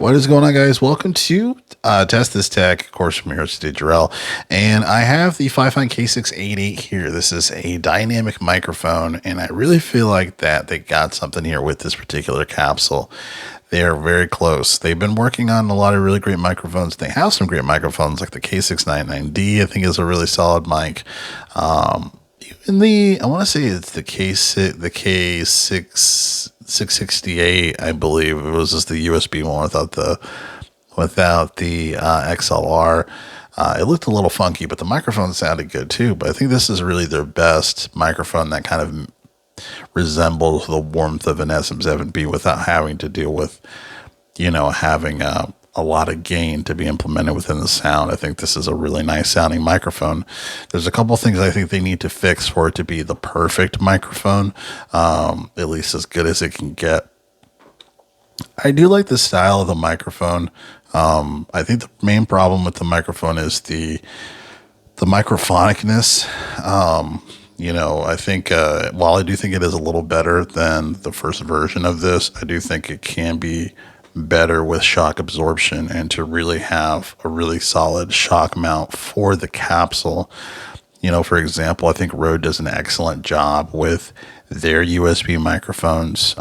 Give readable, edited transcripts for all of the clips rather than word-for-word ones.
What is going on, guys? Welcome to Test This Tech, of course, from here to Jarrell. And I have the Fifine K688 here. This is a dynamic microphone, and I really feel like that they got something here with this particular capsule. They are very close. They've been working on a lot of really great microphones. They have some great microphones, like the K699D, I think is a really solid mic. I want to say it's the K668, I believe. It was just the USB one without the XLR. It looked a little funky, but the microphone sounded good too. But I think this is really their best microphone that kind of resembles the warmth of an SM7B without having to deal with, having a lot of gain to be implemented within the sound. I think this is a really nice sounding microphone. There's a couple things I think they need to fix for it to be the perfect microphone, at least as good as it can get. I do like the style of the microphone. I think the main problem with the microphone is the microphonicness. I think while I do think it is a little better than the first version of this, I do think it can be better with shock absorption and to really have a really solid shock mount for the capsule. For example, I think Rode does an excellent job with their USB microphones,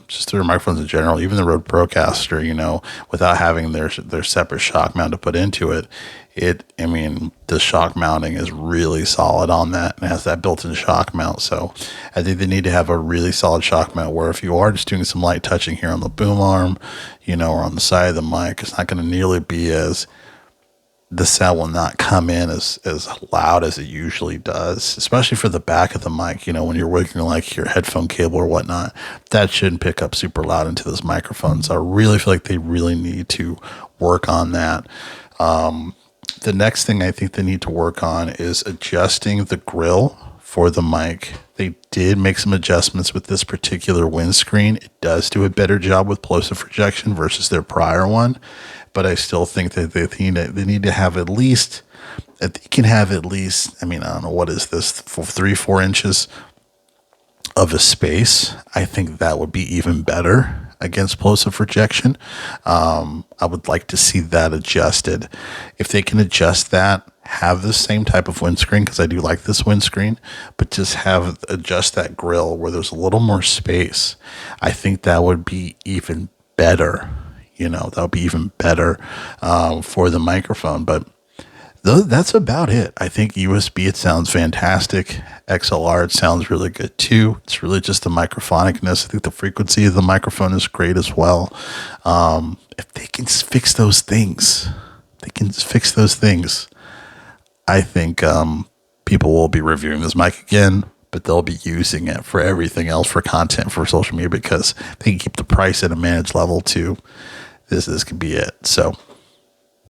just their microphones in general, even the Rode Procaster, without having their separate shock mount to put into it. The shock mounting is really solid on that and has that built-in shock mount. So I think they need to have a really solid shock mount where if you are just doing some light touching here on the boom arm, or on the side of the mic, it's not going to nearly be the sound will not come in as loud as it usually does, especially for the back of the mic, when you're working like your headphone cable or whatnot, that shouldn't pick up super loud into this microphone. So I really feel like they really need to work on that. The next thing I think they need to work on is adjusting the grill for the mic. They did make some adjustments with this particular windscreen. It does do a better job with plosive projection versus their prior one, but I still think that they need to have at least, I don't know, what is this, 3-4 inches of a space. I think that would be even better against plosive projection. I would like to see that adjusted. If they can adjust that, have the same type of windscreen, because I do like this windscreen, but just adjust that grill where there's a little more space. I think that would be even better. That would be even better for the microphone. But that's about it. I think USB, it sounds fantastic. XLR, it sounds really good too. It's really just the microphonicness. I think the frequency of the microphone is great as well. If they can fix those things, I think people will be reviewing this mic again, but they'll be using it for everything else, for content, for social media, because they can keep the price at a managed level too. This could be it. So